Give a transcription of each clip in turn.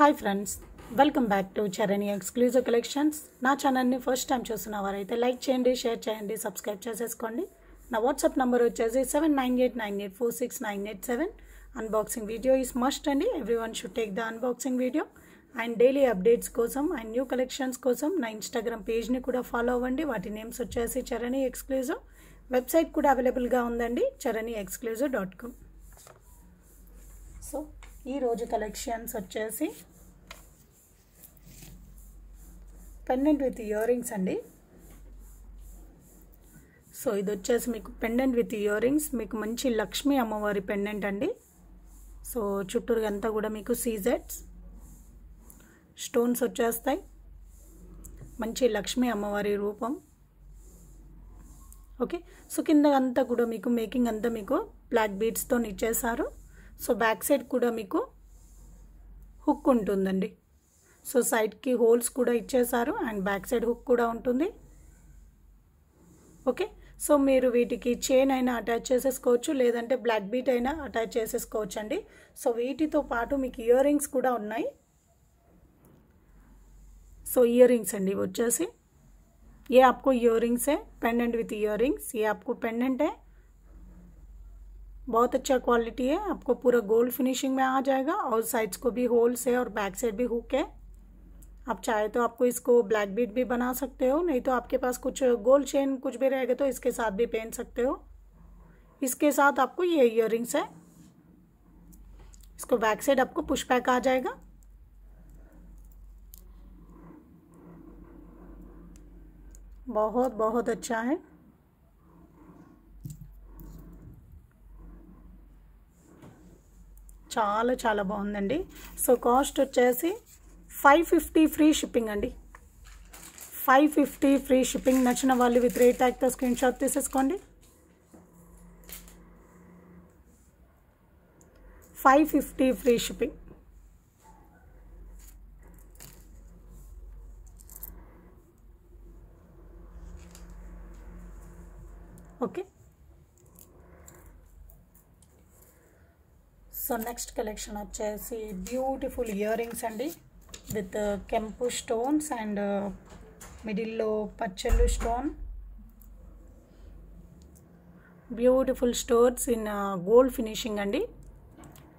Hi friends, welcome back to Charani exclusive collections. నా ఛానల్ని first time చూస్తున్న వారైతే లైక్ చేయండి, షేర్ చేయండి, సబ్స్క్రైబ్ చేసేసుకోండి. నా వాట్సాప్ నెంబర్ వచ్చేసి 7989846987. అన్బాక్సింగ్ వీడియో ఈస్ మస్ట్ అండి. Everyone should take the unboxing video. And daily updates కోసం అండ్ న్యూ కలెక్షన్స్ కోసం నా ఇన్స్టాగ్రామ్ పేజ్ని కూడా ఫాలో అవ్వండి. వాటి నేమ్స్ వచ్చేసి చరణి ఎక్స్క్లూజివ్. వెబ్సైట్ కూడా అవైలబుల్గా ఉందండి, charaniexclusive.com. సో ఈరోజు కలెక్షన్స్ వచ్చేసి పెండెంట్ విత్ ఇయర్ రింగ్స్ అండి. సో ఇది వచ్చేసి మీకు పెండెంట్ విత్ ఇయర్ రింగ్స్, మీకు మంచి లక్ష్మీ అమ్మవారి పెండెంట్ అండి. సో చుట్టూరు అంతా కూడా మీకు సీజెట్స్ స్టోన్స్ వచ్చేస్తాయి. మంచి లక్ష్మీ అమ్మవారి రూపం. ఓకే, సో కింద అంతా కూడా మీకు మేకింగ్ అంతా మీకు బ్లాక్ బీడ్స్తో ఇచ్చేసారు. సో బ్యాక్ సైడ్ కూడా మీకు హుక్ ఉంటుందండి. సో సైడ్కి హోల్స్ కూడా ఇచ్చేసారు అండ్ బ్యాక్ సైడ్ హుక్ కూడా ఉంటుంది. ఓకే, సో మీరు వీటికి చైన్ అయినా అటాచ్ చేసేసుకోవచ్చు, లేదంటే బ్లాక్ బీట్ అయినా అటాచ్ చేసేసుకోవచ్చు అండి. సో వీటితో పాటు మీకు ఇయర్ రింగ్స్ కూడా ఉన్నాయి. సో ఇయర్ రింగ్స్ అండి ఇవి వచ్చేసి, ये आपको इयर रिंग्स है, पेंडेंट विथ इयर रिंग्स. ये आपको पेंडेंट है, बहुत अच्छा क्वालिटी है. आपको पूरा गोल्ड फिनिशिंग में आ जाएगा और साइड्स को भी होल्स है और बैक साइड भी हुक है. आप चाहे तो आपको इसको ब्लैक बीट भी बना सकते हो, नहीं तो आपके पास कुछ गोल्ड चेन कुछ भी रहेगा तो इसके साथ भी पहन सकते हो. इसके साथ आपको ये इयर रिंग्स है. इसको बैक साइड आपको पुश बैक आ जाएगा. बहुत बहुत अच्छा है. చాలా చాలా బాగుందండి. సో కాస్ట్ వచ్చేసి 550 ఫ్రీ షిప్పింగ్ అండి. 550 ఫ్రీ షిప్పింగ్. నచ్చిన వాళ్ళు విత్ రేట్ ట్యాగ్తో స్క్రీన్ షాట్ తీసేసుకోండి. 550 free shipping. Okay, so next collection వచ్చేసి బ్యూటిఫుల్ ఇయర్ రింగ్స్ అండి విత్ కెంపు స్టోన్స్ అండ్ మిడిల్లో పచ్చళ్ళు stone. Beautiful stones in gold finishing अंडी.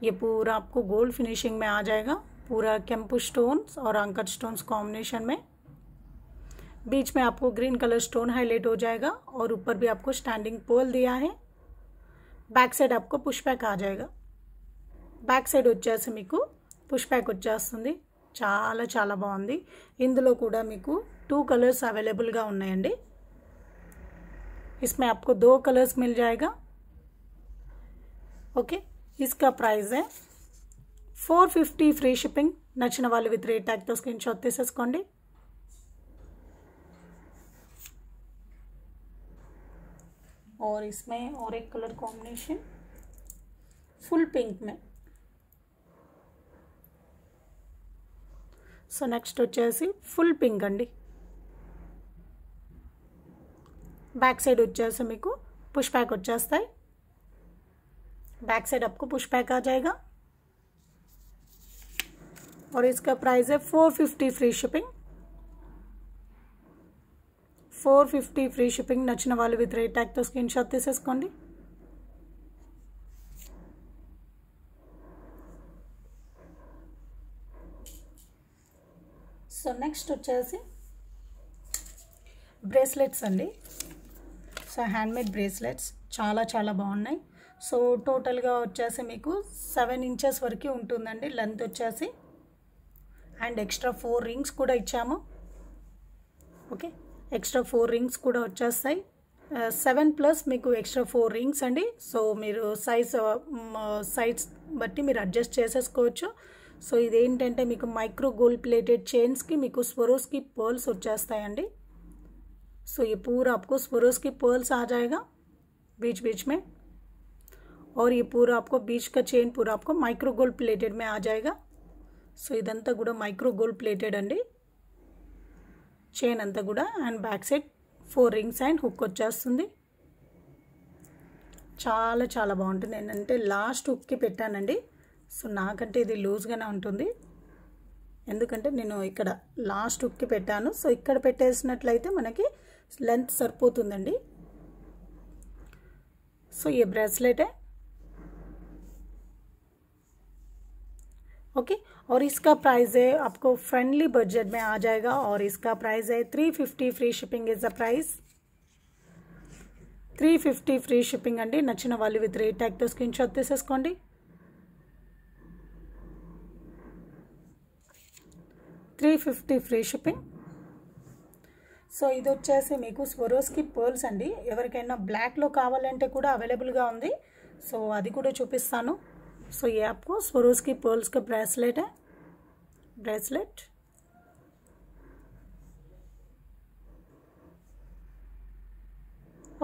ये पूरा आपको गोल्ड फिनिशिंग में आ जाएगा. पूरा केम्पू स्टोन्स और अंकट स्टोन्स कॉम्बिनेशन में. बीच में आपको ग्रीन कलर स्टोन हाईलाइट हो जाएगा और ऊपर भी आपको स्टैंडिंग पोल दिया है. बैक साइड आपको पुश बैक आ जाएगा. बैक साइड వచ్చేసి మీకు పుష్ బ్యాక్ వచ్చేస్తుంది. చాలా చాలా బాగుంది. ఇందులో కూడా మీకు 2 కలర్స్ అవైలబుల్గా ఉన్నాయండి. इसमें आपको 2 कलर्स मिल जाएगा. ओके, इसका प्राइस है 450 फ्री शिपिंग. నచ్చిన వాళ్ళు విత్ రేట్ ట్యాగ్తో స్క్రీన్ షాట్ తీసేసుకోండి. और इसमें और एक कलर कॉम्बिनेशन फुल पिंक में. సో నెక్స్ట్ వచ్చేసి ఫుల్ పింక్ అండి. बैक साइड వచ్చేసి మీకు పుష్ बैक వచ్చేస్తాయి. बैक साइड आपको पुश बैक आ जाएगा और इसका प्राइस है 450 फ्री शिपिंग. 450 free shipping. నచ్చిన వాళ్ళు విత్ రేట్ ట్యాగ్తో స్క్రీన్ షాట్ తీసేసుకోండి. సో నెక్స్ట్ వచ్చేసి బ్రేస్లెట్స్ అండి. సో హ్యాండ్మేడ్ బ్రేస్లెట్స్ చాలా చాలా బాగున్నాయి. సో టోటల్గా వచ్చేసి మీకు 7 ఇంచెస్ వరకు ఉంటుందండి లెంత్ వచ్చేసి. అండ్ ఎక్స్ట్రా 4 రింగ్స్ కూడా ఇచ్చాము. ఓకే, ఎక్స్ట్రా 4 రింగ్స్ కూడా వచ్చేస్తాయి. 7 ప్లస్ మీకు ఎక్స్ట్రా 4 రింగ్స్ అండి. సో మీరు సైజ్ బట్టి మీరు అడ్జస్ట్ చేసేసుకోవచ్చు. సో ఇదేంటంటే మీకు మైక్రో గోల్డ్ ప్లేటెడ్ చైన్స్కి మీకు స్వరోస్కి పర్ల్స్ వచ్చేస్తాయండి. सो ये पूरा आपको स्वरोस की पर्ल्स आ जाएगा बीच बीच में. और ये पूरा आपको बीच का चेन पूरा आपको माइक्रो गोल्ड प्लेटेड में आ जाएगा. सो इదంతా కూడా మైక్రో గోల్డ్ ప్లేటెడ్ అండి. చైన్ అంతా కూడా and back side 4 rings and hook వచ్చేస్తుంది. చాలా చాలా బాగుంటుంది. ఏంటంటే లాస్ట్ హుక్కి పెట్టానండి. సో నాకంటే ఇది లూజ్గానే ఉంటుంది. ఎందుకంటే నేను ఇక్కడ లాస్ట్ హుక్కి పెట్టాను. సో ఇక్కడ పెట్టేసినట్లయితే మనకి లెంత్ సరిపోతుందండి. సో ये ब्रेसलेट है, ओके। और इसका प्राइस है आपको फ्रेंडली बजट में आ जाएगा और इसका प्राइस है 350 free shipping is the price. 350 free shipping అండి. నచ్చిన వాళ్ళు విత్ రేట్ ట్యాగ్తో స్క్రీన్ షాట్ తీసేసుకోండి. 350 ఫ్రీ షిప్పింగ్. సో ఇది వచ్చేసి మీకు స్వరోస్కి పర్ల్స్ అండి. ఎవరికైనా బ్లాక్లో కావాలంటే కూడా అవైలబుల్గా ఉంది. సో అది కూడా చూపిస్తాను. సో ये आपको స్వరోస్కి పర్ల్స్ का ब्रेसलेट है, ब्रेसलेट।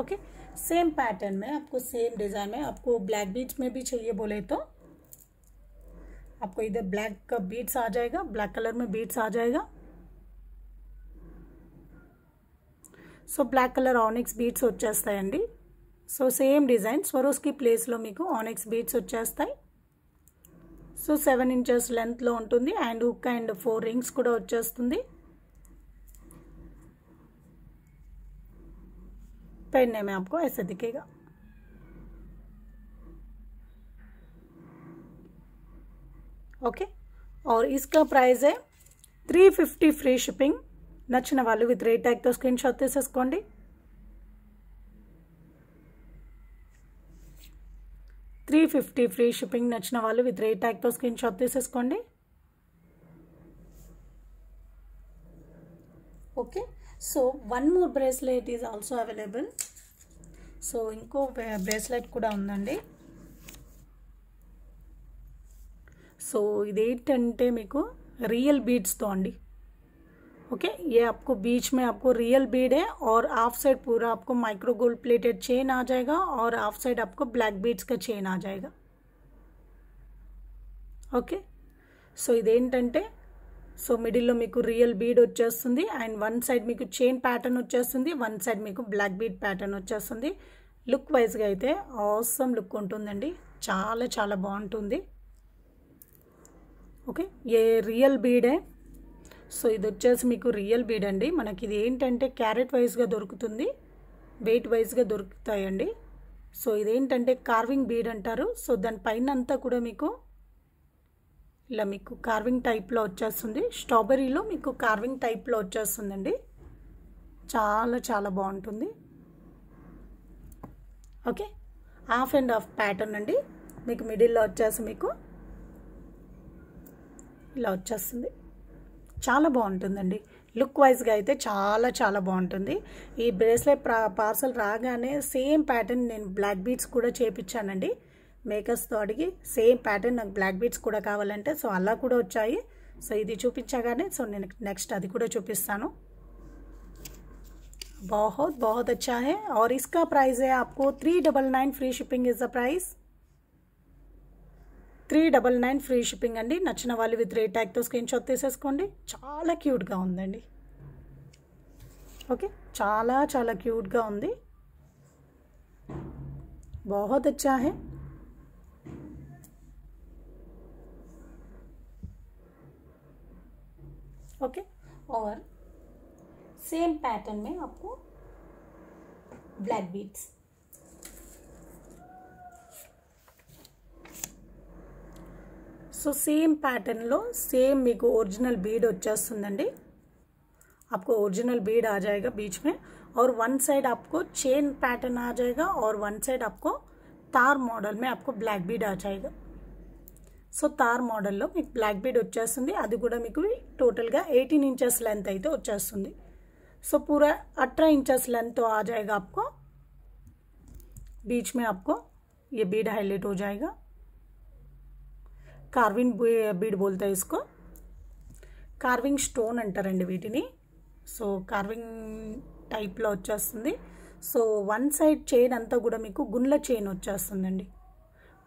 ओके, सेम पैटर्न में आपको सेम डिज़ाइन में आपको ब्लैक बीड्स में भी चाहिए बोले तो आपको इधर ब्लैक का बीड्स आ जाएगा, ब्लैक कलर में बीड्स आ जाएगा। So black colour onyx beads వచ్చేస్తాయండి. సో సేమ్ డిజైన్ స్వరోస్కి ప్లేస్లో మీకు ఆనిక్స్ బీడ్స్ వచ్చేస్తాయి. సో 7 ఇంచెస్ లెంత్లో ఉంటుంది అండ్ హుక్ అండ్ 4 రింగ్స్ కూడా వచ్చేస్తుంది. पहनने में आपको ऐसे दिखेगा। ओके, और इसका प्राइस है 350 फ्री शिपिंग। నచ్చిన వాళ్ళు విత్ రేట్ ట్యాగ్తో స్క్రీన్ షాట్ తీసేసుకోండి. 350 ఫ్రీ షిప్పింగ్. నచ్చిన వాళ్ళు విత్ రేట్ ట్యాగ్తో స్క్రీన్ షాట్ తీసేసుకోండి. Okay, so one more bracelet is also available. So ఇంకో బ్రేస్లెట్ కూడా ఉందండి. సో ఇదేంటంటే మీకు రియల్ బీడ్స్తో అండి. ओके, ये आपको बीच में आपको रियल बीड है और हाफ साइड पूरा आपको माइक्रो गोल्ड प्लेटेड चेन आ जाएगा और हाफ साइड आपको ब्लैक बीड्स का चेन आ जाएगा। ओके, సో ఇదేంటంటే సో మిడిల్లో మీకు రియల్ బీడ్ వచ్చేస్తుంది అండ్ వన్ సైడ్ మీకు చైన్ ప్యాటర్న్ వచ్చేస్తుంది, వన్ సైడ్ మీకు బ్లాక్ బీడ్ ప్యాటర్న్ వచ్చేస్తుంది. లుక్ వైజ్గా అయితే ఆసమ్ లుక్ ఉంటుందండి. చాలా చాలా బాగుంటుంది. ఓకే, ఏ రియల్ బీడే. సో ఇది వచ్చేసి మీకు రియల్ బీడ్ అండి. మనకి ఇది ఏంటంటే క్యారెట్ వైజ్గా దొరుకుతుంది, వెయిట్ వైజ్గా దొరుకుతాయండి. సో ఇదేంటంటే కార్వింగ్ బీడ్ అంటారు. సో దానిపైన అంతా కూడా మీకు ఇలా మీకు కార్వింగ్ టైప్లో వచ్చేస్తుంది. స్ట్రాబెర్రీలో మీకు కార్వింగ్ టైప్లో వచ్చేస్తుందండి. చాలా చాలా బాగుంటుంది. Okay, half and half pattern అండి. మీకు మిడిల్లో వచ్చేసి మీకు ఇలా వచ్చేస్తుంది. చాలా బాగుంటుందండి. లుక్ వైజ్గా అయితే చాలా చాలా బాగుంటుంది. ఈ బ్రేస్లెట్ పార్సల్ రాగానే సేమ్ ప్యాటర్న్ నేను బ్లాక్ బీడ్స్ కూడా చేయించానండి. మేకర్స్తో అడిగి సేమ్ ప్యాటర్న్ నాకు బ్లాక్ బీడ్స్ కూడా కావాలంటే సో అలా కూడా వచ్చాయి. సో ఇది చూపించగానే సో నేను నెక్స్ట్ అది కూడా చూపిస్తాను. बहुत बहुत अच्छा है और इसका प्राइस है आपको 399 free shipping is the price. 399 free shipping అండి. నచ్చిన వాళ్ళు విత్ రేట్ ట్యాగ్తో స్క్రీన్ షాట్ తీసేసుకోండి. చాలా క్యూట్గా ఉందండి. ఓకే, చాలా చాలా క్యూట్గా ఉంది. बहुत अच्छा है। ओके, और सेम पैटर्न में आपको ब्लैक बीड्स। సో సేమ్ ప్యాటర్న్లో సేమ్ మీకు ओरिजिनल बीड వచ్చేస్తుందండి. आपको ओरिजिनल बीड आ जाएगा बीच में और वन साइड आपको चेन पैटर्न आ जाएगा और वन साइड आपको तार मॉडल में आपको ब्लैक बीड आ जाएगा। సో తార్ మోడల్లో మీకు బ్లాక్ బీడ్ వచ్చేస్తుంది. అది కూడా మీకు టోటల్గా 18 ఇంచెస్ లెంత్ అయితే వచ్చేస్తుంది. సో पूरा 18 इंचेस लेंथ तो आ जाएगा आपको. बीच में आपको ये बीड हाईलाइट हो जाएगा. कार्विंग बीड बोलते हैं इसको. कार्विंग स्टोन अंटारंడి వీటిని. సో కార్వింగ్ టైప్లో వచ్చేస్తుంది. సో వన్ సైడ్ చైన్ అంతా కూడా మీకు గుండ్ల చైన్ వచ్చేస్తుందండి.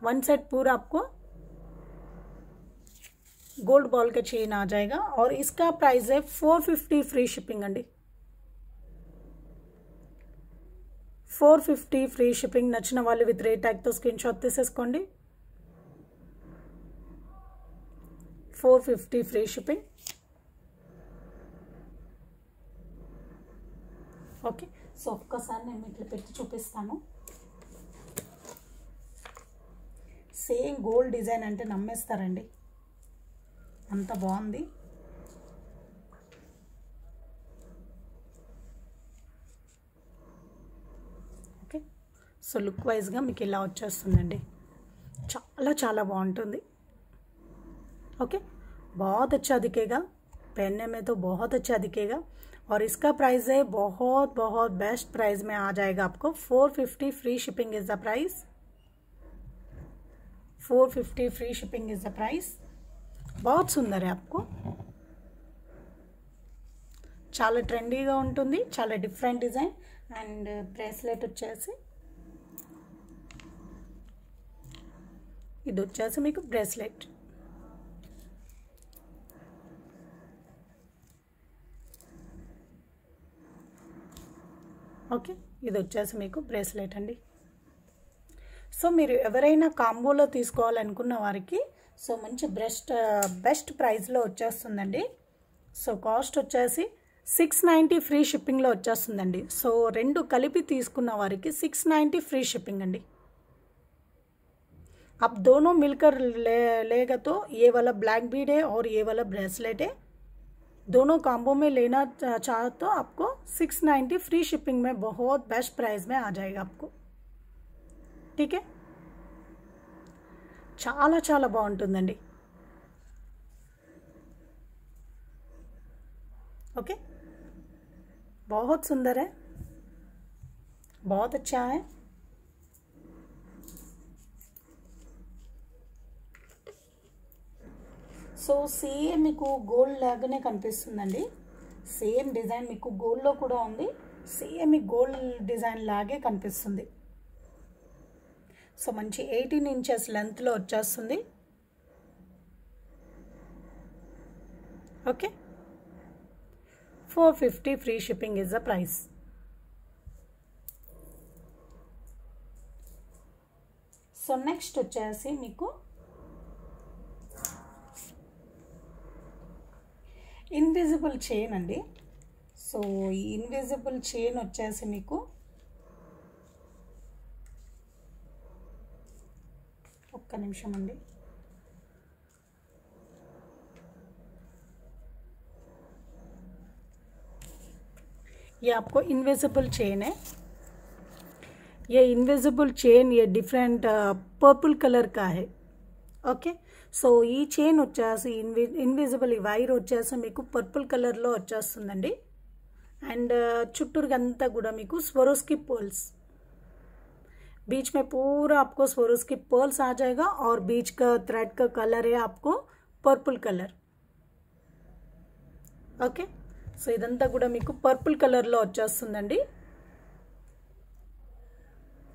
వన్ సైడ్ पूरा आपको गोल्ड बॉल का चेन आ जाएगा और इसका प्राइस है 450 फ्री शिपिंग अंडी. 450 ఫ్రీ షిప్పింగ్. నచ్చిన వాళ్ళు విత్ రేట్ ట్యాగ్తో స్క్రీన్ షాట్ తీసేసుకోండి. 450 ఫ్రీ షిప్పింగ్. సో ఒక్కసారి నేను ఇట్లా పెట్టి చూపిస్తాను. సేమ్ గోల్డ్ డిజైన్ అంటే నమ్మేస్తారండి, అంత బాగుంది. ఓకే, సో లుక్ వైజ్గా మీకు ఇలా వచ్చేస్తుందండి, చాలా చాలా బాగుంటుంది. ओके, बहुत अच्छा दिखेगा, पहनने में तो बहुत अच्छा दिखेगा। और इसका प्राइस है बहुत बहुत बेस्ट प्राइस में आ जाएगा आपको 450 free shipping is the price. 450 free shipping is the price. बहुत सुंदर है, आपको చాలా ట్రెండీగా ఉంటుంది, చాలా డిఫరెంట్ డిజైన్। అండ్ బ్రేస్లెట్ వచ్చేసి ఇది వచ్చేసి మీకు బ్రేస్లెట్। ఓకే, ఇది వచ్చేసి మీకు బ్రేస్లెట్ అండి। సో మీరు ఎవరైనా కాంబోలో తీసుకోవాలనుకున్న వారికి సో మంచి బెస్ట్ ప్రైస్లో వచ్చేస్తుందండి। సో కాస్ట్ వచ్చేసి 690 ఫ్రీ షిప్పింగ్లో వచ్చేస్తుందండి। సో రెండు కలిపి తీసుకున్న వారికి 690 ఫ్రీ షిప్పింగ్ అండి। आप दोनों मिलकर लेगा तो ये वाला ब्लैक बीड है और ये वाला ब्रेसलेट है, दोनों कॉम्बो में लेना चाहो तो आपको 690 फ्री शिपिंग में बहुत बेस्ट प्राइस में आ जाएगा आपको। ठीक है, చాలా చాలా బాగుంటుందండి। ओके, बहुत सुंदर है, बहुत अच्छा है। సో సేమ్ మీకు గోల్డ్ లాగానే కనిపిస్తుందండి, సేమ్ డిజైన్ మీకు గోల్డ్లో కూడా ఉంది, సేమ్ మీకు గోల్డ్ డిజైన్ లాగే కనిపిస్తుంది। సో మంచి 18 ఇంచెస్ లెంత్లో వచ్చేస్తుంది। Okay, 450 free shipping is the price. So next వచ్చేసి మీకు ఇన్విజిబుల్ చైన్ అండి। సో ఈ ఇన్విజిబుల్ చైన్ వచ్చేసి మీకు ఒక్క నిమిషం అండి, ये आपको इनविजिबल चेन है। ये इनविजिबल चेन ये डिफरेंट पर्पल कलर का है। ओके, సో ఈ చైన్ వచ్చేసి ఇన్విజిబుల్ ఈ వైర్ వచ్చేసి మీకు పర్పుల్ కలర్లో వచ్చేస్తుందండి। అండ్ చుట్టూరుగా అంతా కూడా మీకు స్వరోస్కి पर्ल्स, बीच में पूरा आपको स्वेरोस्की पर्ल्स आ जाएगा और बीच का थ्रेड का कलर है आपको पर्पल कलर। ओके, సో ఇదంతా కూడా మీకు పర్పుల్ కలర్లో వచ్చేస్తుందండి।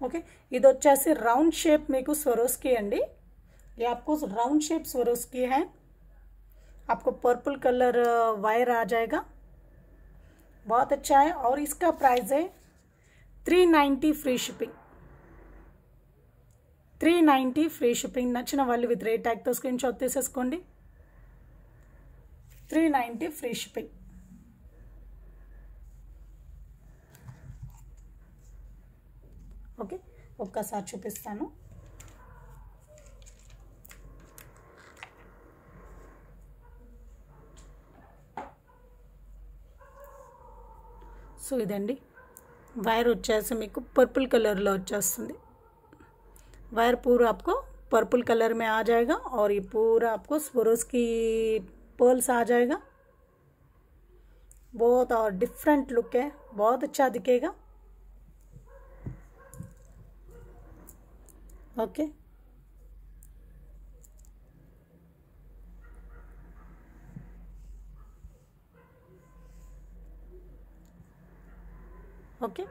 ఓకే, ఇది వచ్చేసి రౌండ్ షేప్ మీకు స్వరోస్కి అండి। ये आपको राउंड शेप स्वरोस्की है, आपको पर्पल कलर वायर आ जाएगा, बहुत अच्छा है। और इसका प्राइस है 390 फ्री शिपिंग। 390 free shipping. నచ్చిన వాళ్ళు విత్ రేట్ ట్యాగ్తో స్క్రీన్ షాట్ తీసేసుకోండి। 390 ఫ్రీ షిప్పింగ్। ఓకే, ఒక్కసారి చూపిస్తాను। సో ఇదండి వైర్ వచ్చేసి మీకు पर्पल కలర్లో వచ్చేస్తుంది। वायर पूरा आपको पर्पल कलर में आ जाएगा और ये पूरा आपको स्वरोस्की पर्ल्स आ जाएगा। बहुत और डिफरेंट लुक है, बहुत अच्छा दिखेगा। ओके, ఓకే,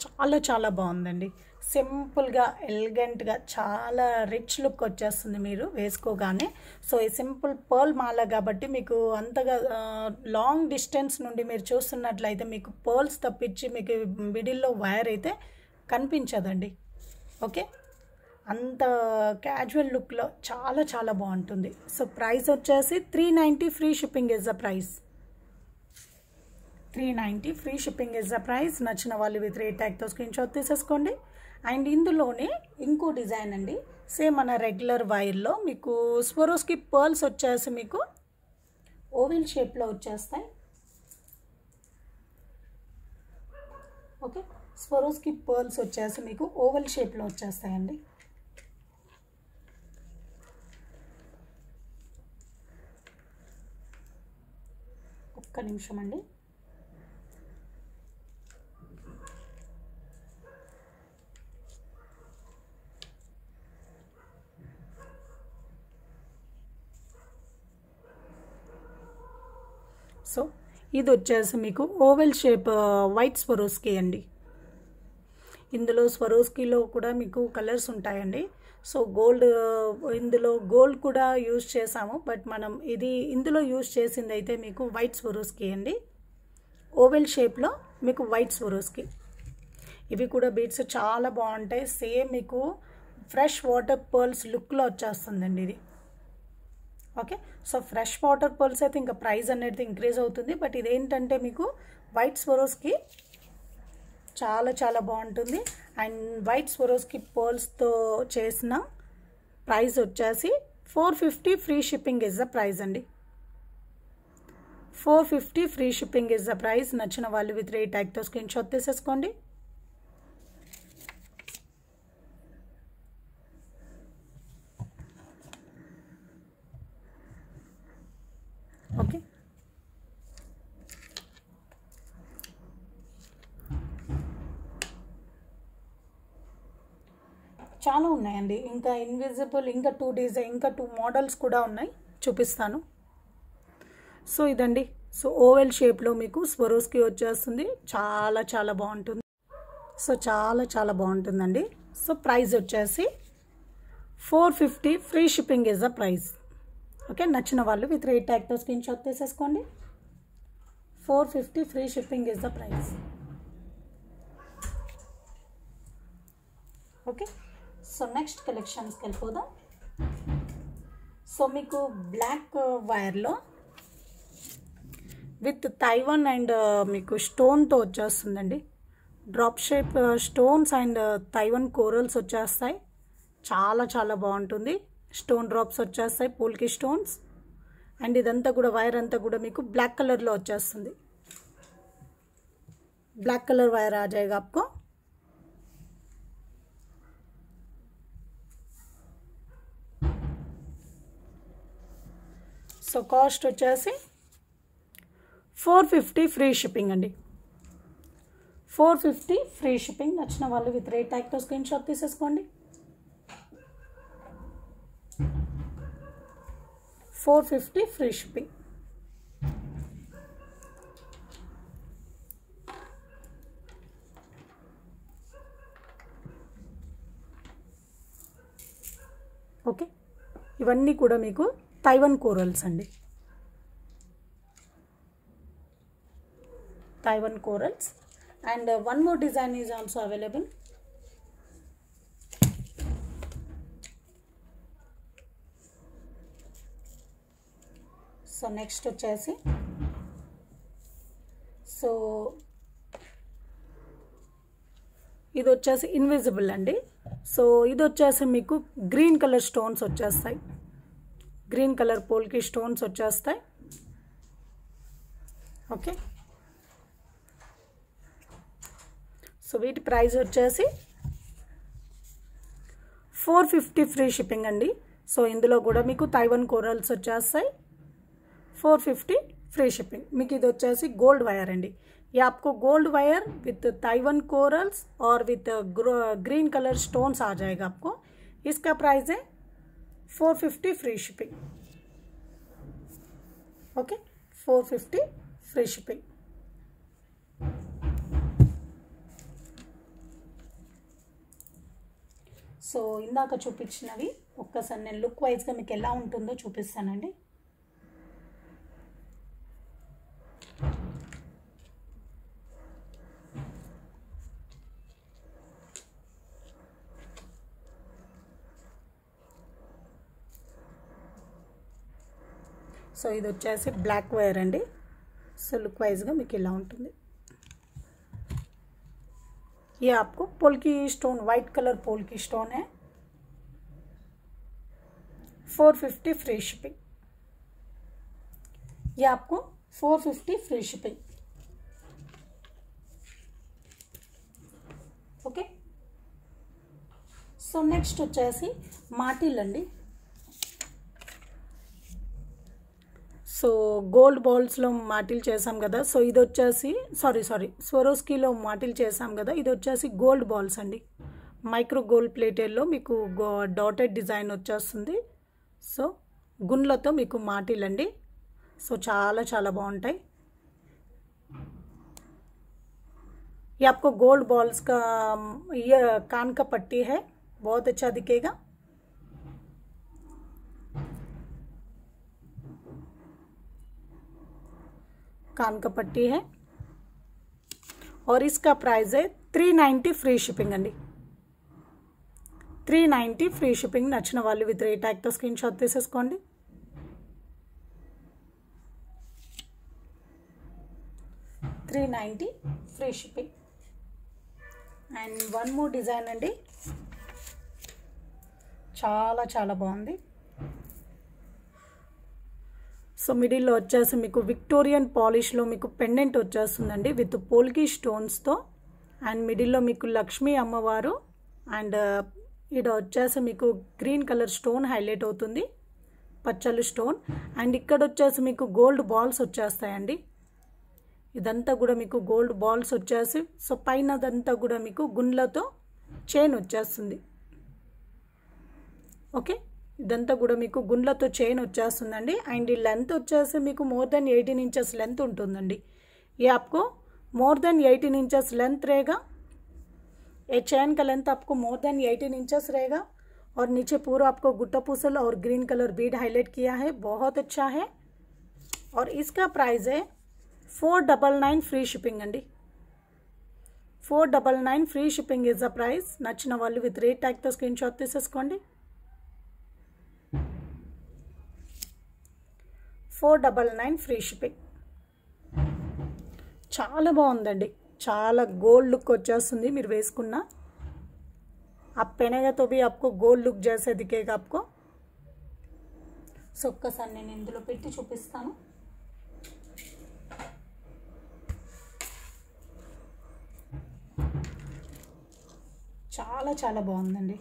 చాలా చాలా బాగుందండి। సింపుల్గా ఎలిగెంట్గా చాలా రిచ్ లుక్ వచ్చేస్తుంది మీరు వేసుకోగానే। సో ఈ సింపుల్ పర్ల్ మాల కాబట్టి మీకు అంతగా లాంగ్ డిస్టెన్స్ నుండి మీరు చూస్తున్నట్లయితే మీకు పర్ల్స్ తప్పించి మీకు మిడిల్లో వైర్ అయితే కనిపించదండి। ఓకే, అంత క్యాజువల్ లుక్లో చాలా చాలా బాగుంటుంది। సో ప్రైస్ వచ్చేసి 390 free shipping is the price. 390 free shipping is the price. నచ్చిన వాళ్ళు విత్ రేట్ ట్యాగ్తో స్క్రీన్ షాట్ తీసేసుకోండి. అండ్ ఇందులోనే ఇంకో డిజైన్ అండి, సేమ్ మన రెగ్యులర్ వైర్లో మీకు స్వరోస్కి పర్ల్స్ వచ్చేసి మీకు ఓవెల్ షేప్లో వచ్చేస్తాయి. ఓకే, స్వరోస్కి పర్ల్స్ వచ్చేసి మీకు ఓవెల్ షేప్లో వచ్చేస్తాయండి. ఒక్క నిమిషం అండి. సో ఇది వచ్చేసి మీకు ఓవెల్ షేప్ వైట్ స్వరోస్కి అండి. ఇందులో స్వరోస్కీలో కూడా మీకు కలర్స్ ఉంటాయండి. సో గోల్డ్, ఇందులో గోల్డ్ కూడా యూజ్ చేసాము, బట్ మనం ఇందులో యూజ్ చేసింది అయితే మీకు వైట్ స్వరోస్కీ అండి. ఓవెల్ షేప్లో మీకు వైట్ స్వరోస్కీ. ఇవి కూడా బీడ్స్ చాలా బాగుంటాయి. సేమ్ మీకు ఫ్రెష్ వాటర్ పర్ల్స్ లుక్లో వచ్చేస్తుందండి ఇది. Okay, so fresh water pearls అయితే ఇంకా ప్రైస్ అనేది ఇంక్రీజ్ అవుతుంది, బట్ ఇదేంటంటే మీకు వైట్ స్వరోస్కి చాలా చాలా బాగుంటుంది. అండ్ వైట్ స్వరోస్కి పర్ల్స్తో చేసిన ప్రైస్ వచ్చేసి 450 free shipping is the price అండి. 450 free shipping is the price. నచ్చిన వాళ్ళు విత్ రేట్ ట్యాగ్తో స్క్రీన్ షాట్ తీసేసుకోండి. ఓకే, చాలా ఉన్నాయండి. ఇంకా ఇన్విజిబుల్, ఇంకా 2 డిజైన్, ఇంకా 2 మోడల్స్ కూడా ఉన్నాయి, చూపిస్తాను. సో ఇదండి. సో ఓవెల్ షేప్లో మీకు స్వరోస్కి వచ్చేస్తుంది. చాలా చాలా బాగుంటుంది. సో చాలా చాలా బాగుంటుందండి. సో ప్రైస్ వచ్చేసి 450 free shipping is the price. Okay, నచ్చిన వాళ్ళు విత్ రేట్ ట్యాగ్తో స్క్రీన్ షాట్ తీసేసుకోండి. 450 free shipping is the price. Okay, so next కలెక్షన్స్కి వెళ్ళిపోదాం. సో మీకు బ్లాక్ వైర్లో విత్ తైవాన్ అండ్ మీకు స్టోన్తో వచ్చేస్తుందండి. Drop shape stones and Taiwan corals వచ్చేస్తాయి. చాలా చాలా బాగుంటుంది. స్టోన్ డ్రాప్స్ వచ్చేస్తాయి, పోల్కి స్టోన్స్. అండ్ ఇదంతా కూడా వైర్ అంతా కూడా మీకు బ్లాక్ కలర్లో వచ్చేస్తుంది. బ్లాక్ కలర్ వైర్ ఆ జాయేగా आपको. సో కాస్ట్ వచ్చేసి 450 ఫ్రీ షిప్పింగ్ అండి. 450 ఫ్రీ షిప్పింగ్. నచ్చిన వాళ్ళు విత్ రేట్ ట్యాగ్తో స్క్రీన్ షాట్ తీసేసుకోండి. 450 ఫ్రీ షిప్పింగ్. ఓకే, ఇవన్నీ కూడా మీకు తైవాన్ కోరల్స్ అండి. Taiwan corals. And one more design is also available. So next వచ్చేసి సో ఇది వచ్చేసి ఇన్విజిబుల్ అండి. సో ఇది వచ్చేసి మీకు గ్రీన్ కలర్ స్టోన్స్ వచ్చేస్తాయి. గ్రీన్ కలర్ పోల్కి స్టోన్స్ వచ్చేస్తాయి. ఓకే, సో వీటి ప్రైస్ వచ్చేసి 450 ఫ్రీ షిప్పింగ్ అండి. సో ఇందులో కూడా మీకు తైవాన్ కోరల్స్ వచ్చేస్తాయి. 450 ఫ్రీ షిప్పింగ్. మీకు ఇది వచ్చేసి గోల్డ్ వైర్ అండి. ये आपको gold wire with Taiwan corals और विथ ग्रीन कलर स्टोन्स आ जाएगा आपको. इसका प्राइस है 450 free shipping. Okay, 450 free shipping. So ఇందాక చూపించినవి ఒక్కసారి నేను లుక్ వైజ్గా మీకు ఎలా ఉంటుందో చూపిస్తానండి. సో ఇది వచ్చేసి బ్లాక్ వైర్ అండి. సో లుక్ వైజ్గా మీకు ఇలా ఉంటుంది. ये आपको polki stone white colour polki stone है. 450 फ्री शिपिंग. ये आपको 450 free shipping. Okay. So next వచ్చేసి మాటిల్ అండి. సో గోల్డ్ బాల్స్లో మాటిల్ చేసాం కదా. సో ఇది వచ్చేసి స్వరోస్కీలో మాటిల్ చేసాం కదా. ఇది వచ్చేసి గోల్డ్ బాల్స్ అండి. మైక్రో గోల్డ్ ప్లేటెడ్లో మీకు డాటెడ్ డిజైన్ వచ్చేస్తుంది. సో గుండ్లతో మీకు మాటిల్ అండి. సో చాలా చాలా బాగుంటాయి. ये आपको गोल्ड बॉल्स का ये कान का पट्टी है, बहुत अच्छा दिखेगा. कान का पट्टी है और इसका प्राइस है 390 फ्री शिपिंग अंडी. 390 ఫ్రీ షిప్పింగ్. నచ్చిన వాళ్ళు విత్ రేట్ ట్యాగ్తో స్క్రీన్ షాట్ తీసేసుకోండి. $390 free shipping. And one more design అండి. చాలా చాలా బాగుంది. సో మిడిల్లో వచ్చేసి మీకు విక్టోరియన్ పాలిష్లో మీకు పెండెంట్ వచ్చేస్తుందండి విత్ పోల్కి స్టోన్స్తో. అండ్ మిడిల్లో మీకు లక్ష్మీ అమ్మవారు అండ్ ఇక్కడ వచ్చేసి మీకు గ్రీన్ కలర్ స్టోన్ హైలైట్ అవుతుంది, పచ్చలు స్టోన్. అండ్ ఇక్కడ వచ్చేసి మీకు గోల్డ్ బాల్స్ వచ్చేస్తాయండి. ఇదంతా కూడా మీకు గోల్డ్ బాల్స్ వచ్చేసి సో పైన అదంతా కూడా మీకు గుండ్లతో చైన్ వచ్చేస్తుంది. ఓకే, ఇదంతా కూడా మీకు గుండ్లతో చైన్ వచ్చేస్తుందండి. అండ్ ఈ లెంత్ వచ్చేసి మీకు మోర్ దెన్ 18 इंचेस लेंथ ఉంటుందండి. ये आपको मोर देन 18 इंचेस लेंथ रहेगा. ये चैन का लेंथ आपको मोर देन 18 इंचेस रहेगा. और नीचे पूरा आपको गुट्टा पूसल और ग्रीन कलर बीड हाईलाइट किया है, बहुत अच्छा है. और इसका प्राइस है 499 ఫ్రీ షిప్పింగ్ అండి. 499 free shipping is the price. నచ్చిన వాళ్ళు విత్ రేట్ ట్యాగ్తో స్క్రీన్ షాట్ తీసేసుకోండి. 499 ఫ్రీ షిప్పింగ్. చాలా బాగుందండి. చాలా గోల్డ్ లుక్ వచ్చేస్తుంది మీరు వేసుకున్న. आप पहनेगा तो भी आपको गोल्ड लुक जैसे दिखेगा आपको. సో ఒక్కసారి నేను ఇందులో పెట్టి చూపిస్తాను. చాలా చాలా బాగుందండి.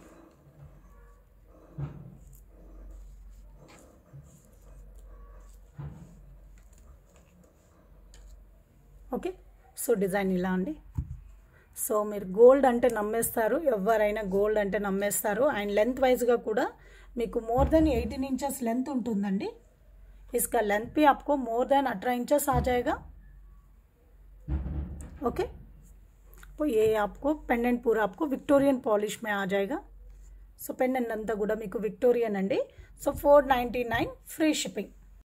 ఓకే, సో డిజైన్ ఇలా అండి. సో మీరు గోల్డ్ అంటే నమ్మేస్తారు, ఎవరైనా గోల్డ్ అంటే నమ్మేస్తారు. అండ్ లెంత్ వైజ్గా కూడా మీకు మోర్ దెన్ 18 इंचेस लेंथ ఉంటుందండి. इसका लेंथ भी आपको मोर देन 18 इंचेस आ जाएगा. ओके, तो ये आपको पेंडेंट पूरा आपको विक्टोरियन पॉलिश में आ जाएगा. సో పెండెంట్ అంతా కూడా మీకు విక్టోరియన్ అండి. So 499 free shipping.